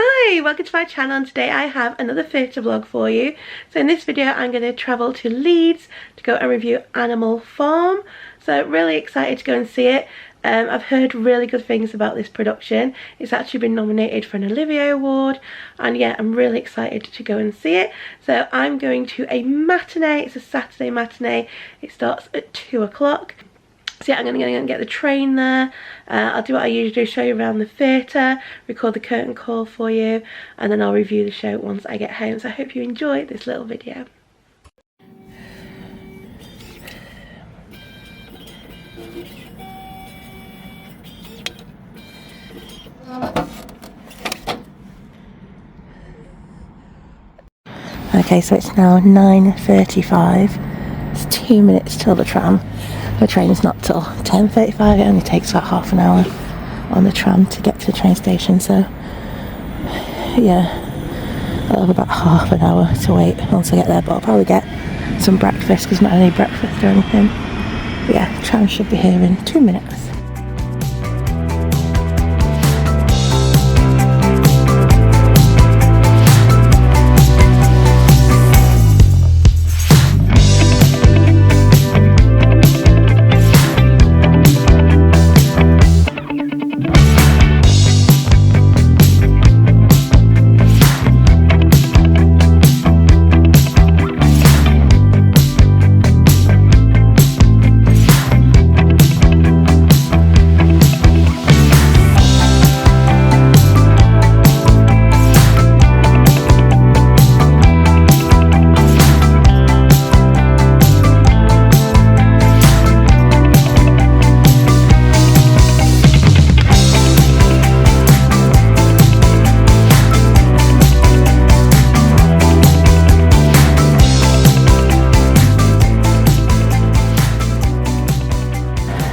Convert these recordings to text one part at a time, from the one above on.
Hi, welcome to my channel, and today I have another theatre vlog for you. So in this video I'm going to travel to Leeds to go and review Animal Farm. So really excited to go and see it. I've heard really good things about this production. It's actually been nominated for an Olivier Award, and yeah, I'm really excited to go and see it. So I'm going to a matinee. It's a Saturday matinee. It starts at 2 o'clock. So yeah, I'm going to go and get the train there. I'll do what I usually do, show you around the theatre, record the curtain call for you, and then I'll review the show once I get home. So I hope you enjoy this little video. Okay, so it's now 9:35. It's 2 minutes till the tram. The train's not till 10:35. It only takes about half an hour on the tram to get to the train station. So yeah, I'll have about half an hour to wait once I get there. But I'll probably get some breakfast because not any breakfast or anything. But yeah, the tram should be here in 2 minutes.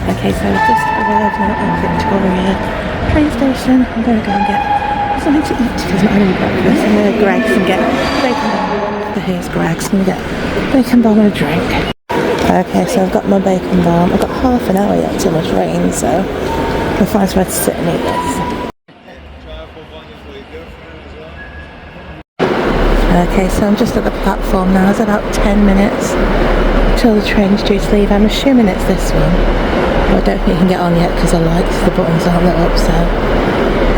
Okay, so I've just arrived now at Victoria train station. I'm going to go and get something to eat because I'm not having breakfast. I'm going to Greggs and get bacon bomb. So here's Greggs. I'm going to get bacon bomb and a drink. Okay, so I've got my bacon bomb. I've got half an hour yet till the train, so I'll find somewhere to sit and eat this. Okay, so I'm just at the platform now. It's about 10 minutes till the train's due to leave. I'm assuming it's this one. I don't think you can get on yet because the lights, the buttons aren't lit up, so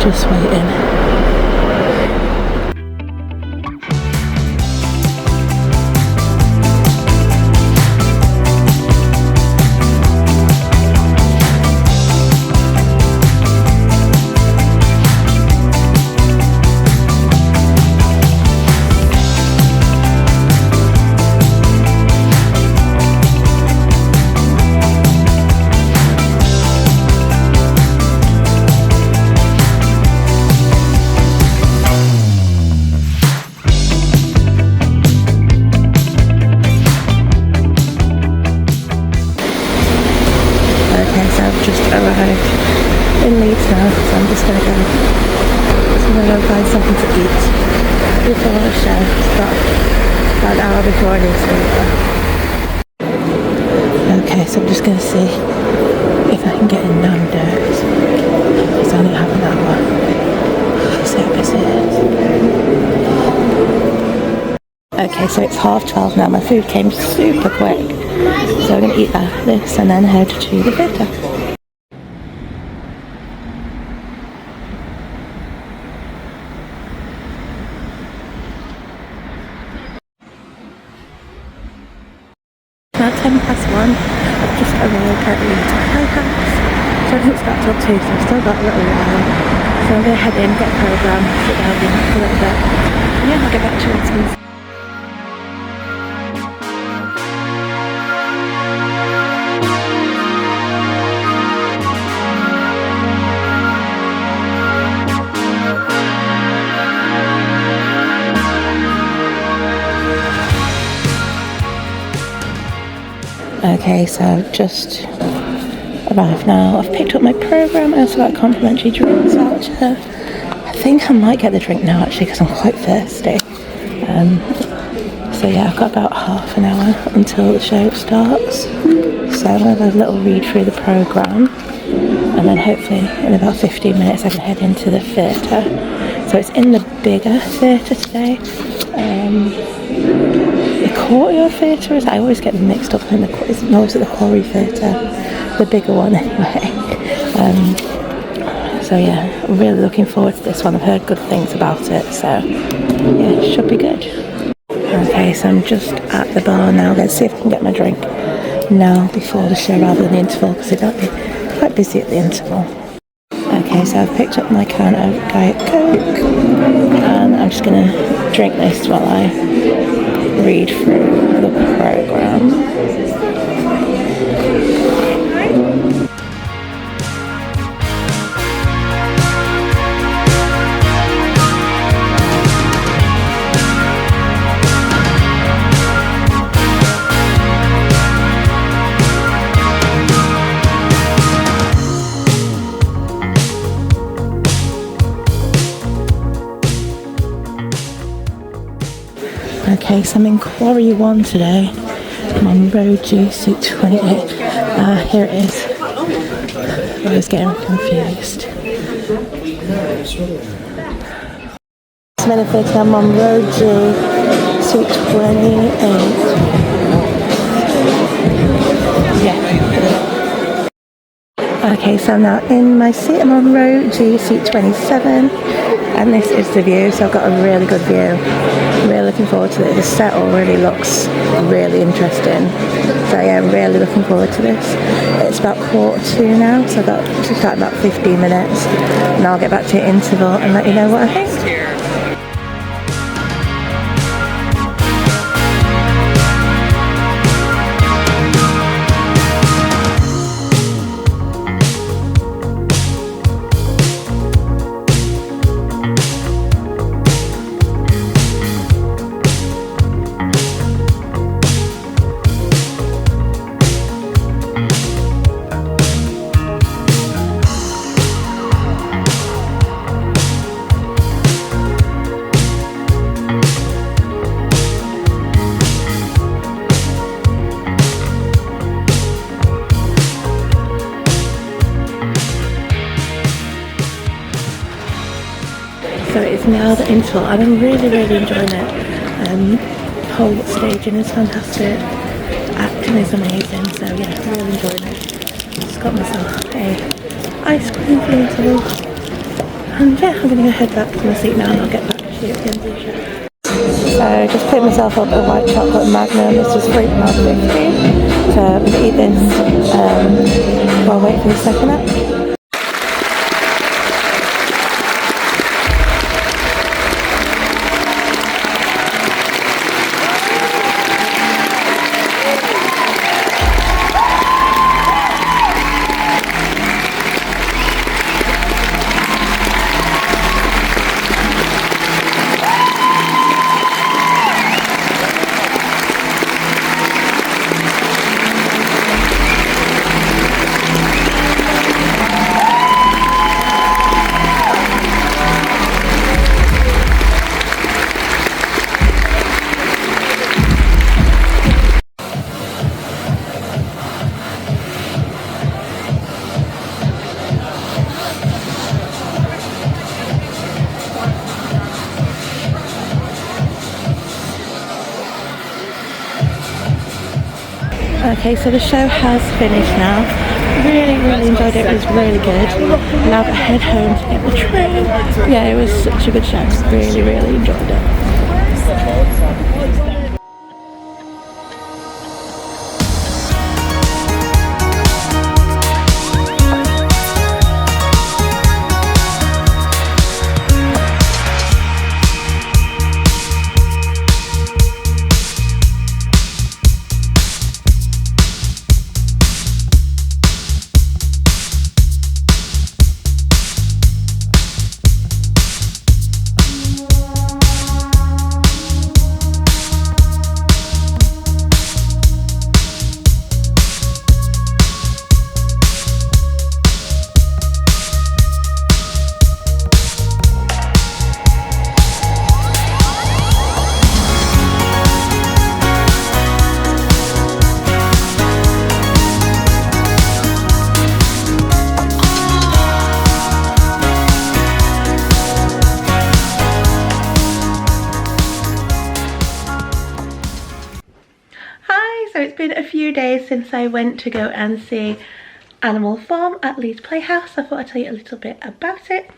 just waiting. Arrived in Leeds now, so I'm just gonna go find something to eat before the show starts. About an hour before I need to. Okay, so I'm just gonna see if I can get in Nando's. It's only half an hour. Let's see how busy it is. Okay, so it's 12:30 now. My food came super quick, so I'm gonna eat this and then head to the theatre. Now 1:10. I've just arrived at Leeds Playhouse. So I didn't start till 2, so I've still got a little while. So I'm going to head in, get a programme, sit down, relax a little bit. And yeah, I'll get back to you once. Okay, so I've just arrived now. I've picked up my programme. I also got a complimentary drinks voucher. I think I might get the drink now actually because I'm quite thirsty. So yeah, I've got about half an hour until the show starts. So I'm going to have a little read through the programme, and then hopefully in about 15 minutes I can head into the theatre So it's in the bigger theatre today. The Courtyard Theatre is, I always get them mixed up. In it's the Quarry Theatre, the bigger one anyway. So yeah, I'm really looking forward to this one. I've heard good things about it, so yeah, it should be good. Okay, so I'm just at the bar now. Let's see if I can get my drink now before the show rather than the interval, because it might be quite busy at the interval. Okay, so I've picked up my can of Diet Coke and I'm just going to drink this while I read through the programme. Okay, so I'm in Quarry 1 today. I'm on road G, seat 28. Here it is. I was getting confused. I'm on road G, seat 28. Yeah. Okay, so I'm now in my seat. I'm on row G, seat 27, and this is the view. So I've got a really good view. I'm really looking forward to it. The set already looks really interesting. So yeah, I'm really looking forward to this. It's about 1:45 now, so I've got to start in about 15 minutes, and I'll get back to the interval and let you know what I think. So it is now the interval and I'm really enjoying it. The whole staging is fantastic, the acting is amazing, so yeah, really enjoying it. Just got myself a ice cream for the interval, and yeah, I'm going to go head back to my seat now and I'll get back to you at the end of the show. So just picked myself up a white chocolate magnum. This was £3.50, so I'm going to eat this while I wait for the second act. Okay, so the show has finished now. Really enjoyed it. It was really good. Now I've got to head home to get the train. Yeah, it was such a good show. Really enjoyed it. So it's been a few days since I went to go and see Animal Farm at Leeds Playhouse. I thought I'd tell you a little bit about it.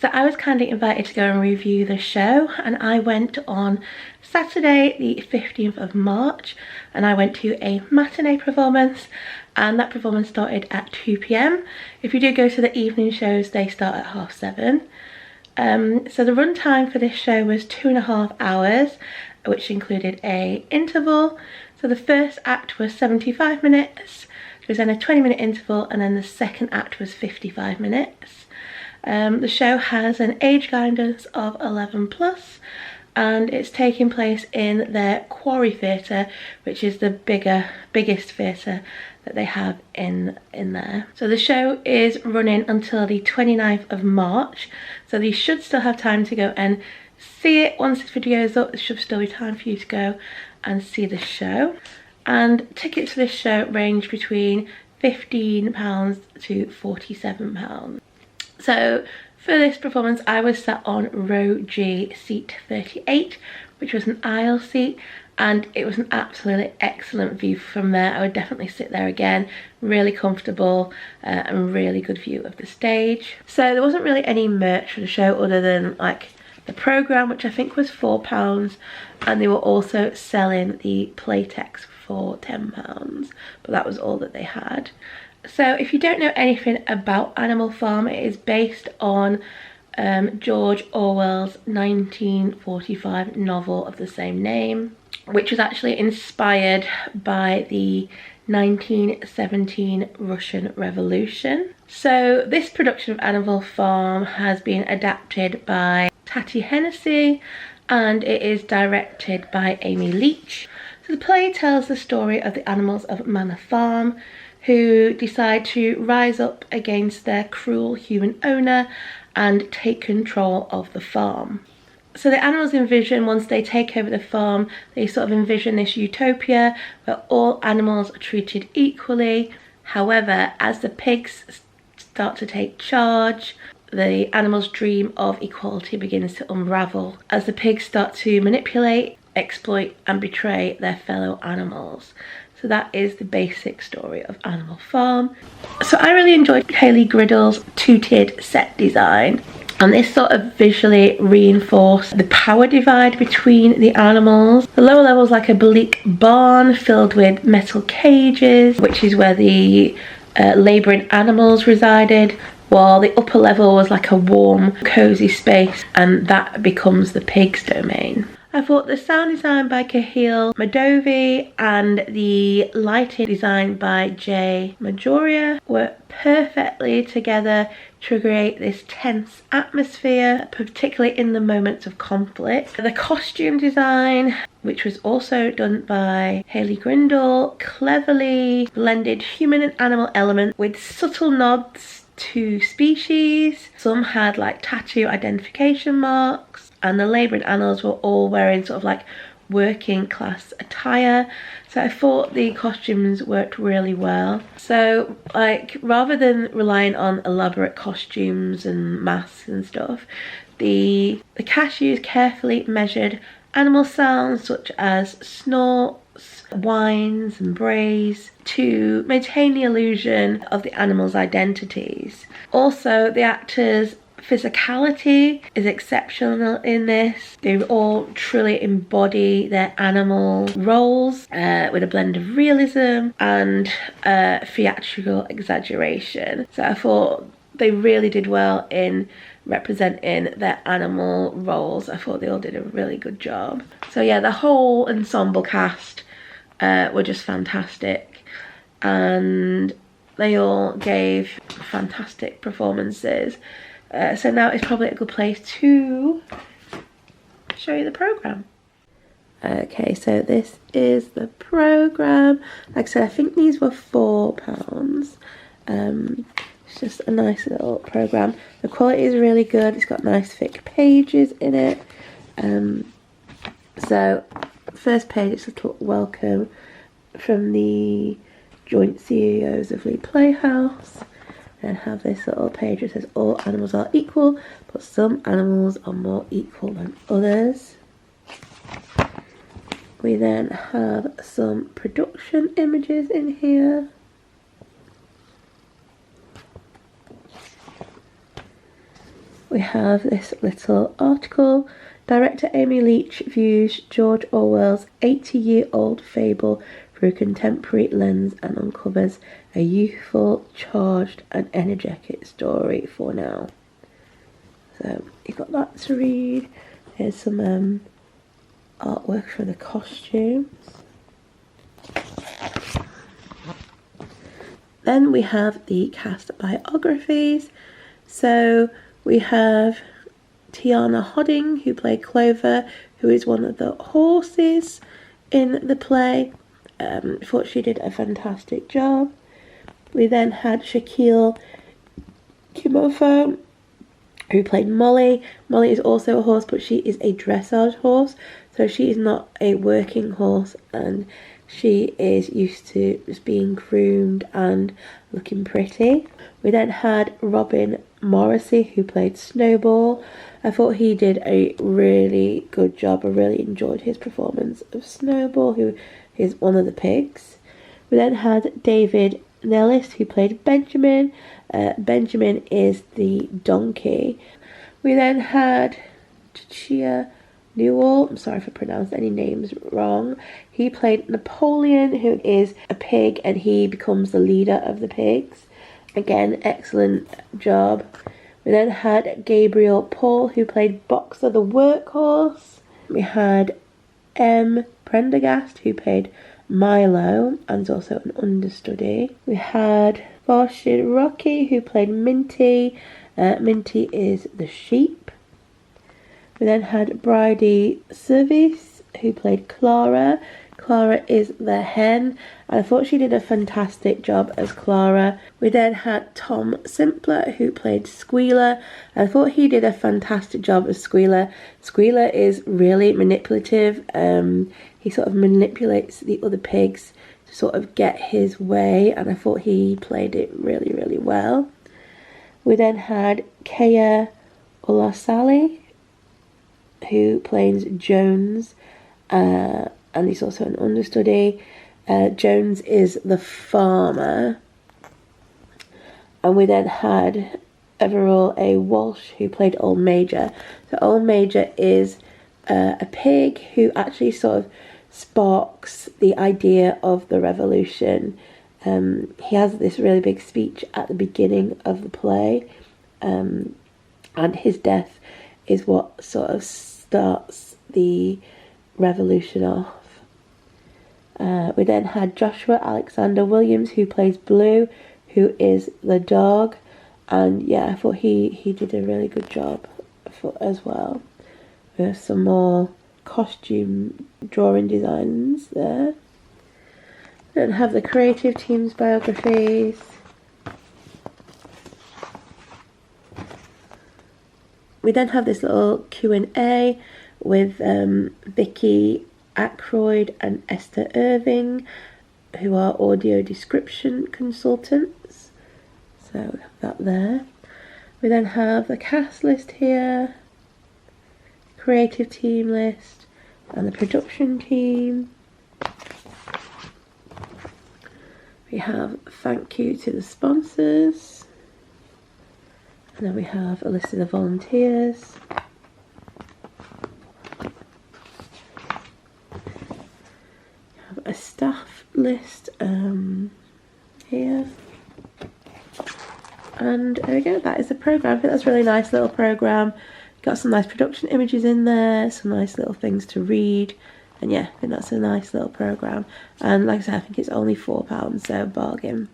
So I was kindly invited to go and review the show, and I went on Saturday the 15th of March, and I went to a matinee performance, and that performance started at 2 p.m. If you do go to the evening shows, they start at 7:30. So the run time for this show was 2.5 hours, which included a interval. So the first act was 75 minutes, there was then a 20-minute interval, and then the second act was 55 minutes. The show has an age guidance of 11+, and it's taking place in their Quarry Theatre, which is the biggest theatre that they have in there. So the show is running until the 29th of March, so you should still have time to go and see it. Once this video is up, there should still be time for you to go and see the show. And tickets for this show range between £15 to £47. So for this performance, I was sat on row G, seat 38, which was an aisle seat, and it was an absolutely excellent view from there. I would definitely sit there again. Really comfortable and really good view of the stage. So there wasn't really any merch for the show other than like the programme, which I think was £4, and they were also selling the Playtex for £10, but that was all that they had. So if you don't know anything about Animal Farm, it is based on George Orwell's 1945 novel of the same name, which was actually inspired by the 1917 Russian Revolution. So this production of Animal Farm has been adapted by Tati Hennessy, and it is directed by Amy Leach. So the play tells the story of the animals of Manor Farm, who decide to rise up against their cruel human owner and take control of the farm. So the animals envision, once they take over the farm, they sort of envision this utopia where all animals are treated equally. However, as the pigs start to take charge, the animals' dream of equality begins to unravel as the pigs start to manipulate, exploit and betray their fellow animals. So that is the basic story of Animal Farm. So I really enjoyed Hayley Griddle's two-tiered set design, and this sort of visually reinforced the power divide between the animals. The lower level is like a bleak barn filled with metal cages, which is where the labouring animals resided, while the upper level was like a warm, cosy space, and that becomes the pigs' domain. I thought the sound design by Cahill Madovi and the lighting design by Jay Majoria were perfectly together to create this tense atmosphere, particularly in the moments of conflict. The costume design, which was also done by Hayley Grindle, cleverly blended human and animal elements with subtle nods to species. Some had like tattoo identification marks, and the labouring animals were all wearing sort of like working class attire. So I thought the costumes worked really well. So like, rather than relying on elaborate costumes and masks and stuff, the cast used carefully measured animal sounds such as snorts, whines and brays to maintain the illusion of the animals' identities. Also, the actors' physicality is exceptional in this. They all truly embody their animal roles with a blend of realism and theatrical exaggeration. So I thought they really did well in representing their animal roles. I thought they all did a really good job. So yeah, the whole ensemble cast were just fantastic, and they all gave fantastic performances. So now is probably a good place to show you the programme. Okay, so this is the programme. Like I said, I think these were £4. It's just a nice little programme. The quality is really good. It's got nice thick pages in it. So first page, it's a little welcome from the joint CEOs of Leeds Playhouse. And have this little page that says all animals are equal, but some animals are more equal than others. We then have some production images in here. We have this little article. Director Amy Leach views George Orwell's 80-year-old fable through a contemporary lens and uncovers a youthful, charged and energetic story for now. So you've got that to read. Here's some artwork for the costumes. Then we have the cast biographies. So we have Tiana Hodding, who played Clover, who is one of the horses in the play. I thought she did a fantastic job. We then had Shaquille Kimofo, who played Molly. Molly is also a horse, but she is a dressage horse, so she is not a working horse, and she is used to just being groomed and looking pretty. We then had Robin Morrissey, who played Snowball. I thought he did a really good job. I really enjoyed his performance of Snowball, who is one of the pigs. We then had David Nellis, who played Benjamin. Benjamin is the donkey. We then had Chia Newell, I'm sorry if I pronounced any names wrong. He played Napoleon, who is a pig, and he becomes the leader of the pigs. Again, excellent job. We then had Gabriel Paul, who played Boxer the workhorse. We had M. Prendergast, who played Milo, and is also an understudy. We had Farshid Rocky, who played Minty. Minty is the sheep. We then had Bridie Service, who played Clara. Clara is the hen, and I thought she did a fantastic job as Clara. We then had Tom Simpler, who played Squealer. I thought he did a fantastic job as Squealer. Squealer is really manipulative. He sort of manipulates the other pigs to sort of get his way, and I thought he played it really, really well. We then had Kea Olasali, who plays Jones, and he's also an understudy. Jones is the farmer. And we then had Everall A. Walsh, who played Old Major. So Old Major is a pig who actually sort of sparks the idea of the revolution. He has this really big speech at the beginning of the play, and his death is what sort of starts the revolution off. We then had Joshua Alexander Williams, who plays Blue, who is the dog, and yeah, I thought he did a really good job as well. We have some more costume drawing designs there. Then have the creative team's biographies. We then have this little Q&A with Vicky Ackroyd and Esther Irving, who are audio description consultants. So we have that there. We then have the cast list here, creative team list, and the production team. We have thank you to the sponsors, and then we have a list of the volunteers. We have a staff list here. And there we go, that is the programme. I think that's a really nice little programme. Got some nice production images in there, some nice little things to read. And yeah, I think that's a nice little programme. And like I said, I think it's only £4, so bargain.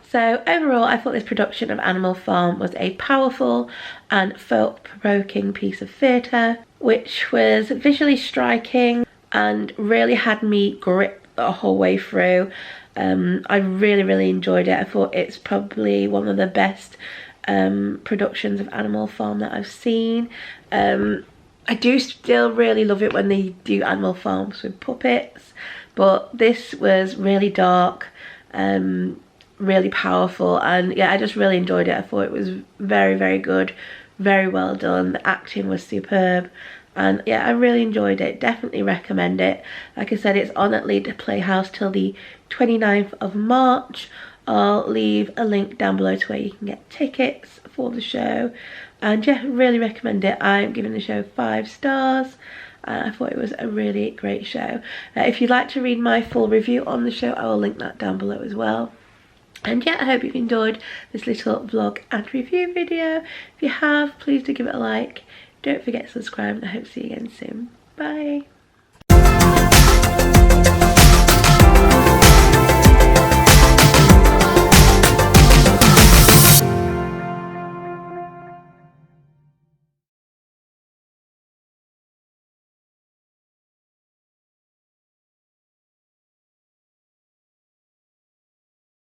So overall, I thought this production of Animal Farm was a powerful and thought-provoking piece of theatre, which was visually striking and really had me gripped the whole way through. I really, really enjoyed it. I thought it's probably one of the best productions of Animal Farm that I've seen. I do still really love it when they do Animal Farms with puppets, but this was really dark, really powerful, and yeah, I just really enjoyed it. I thought it was very, very good, very well done. The acting was superb, and yeah, I really enjoyed it. Definitely recommend it. Like I said, it's on at Leeds Playhouse till the 29th of March. I'll leave a link down below to where you can get tickets for the show, and yeah, really recommend it. I'm giving the show 5 stars. I thought it was a really great show. If you'd like to read my full review on the show, I will link that down below as well. And yeah, I hope you've enjoyed this little vlog and review video. If you have, please do give it a like. Don't forget to subscribe, and I hope to see you again soon. Bye.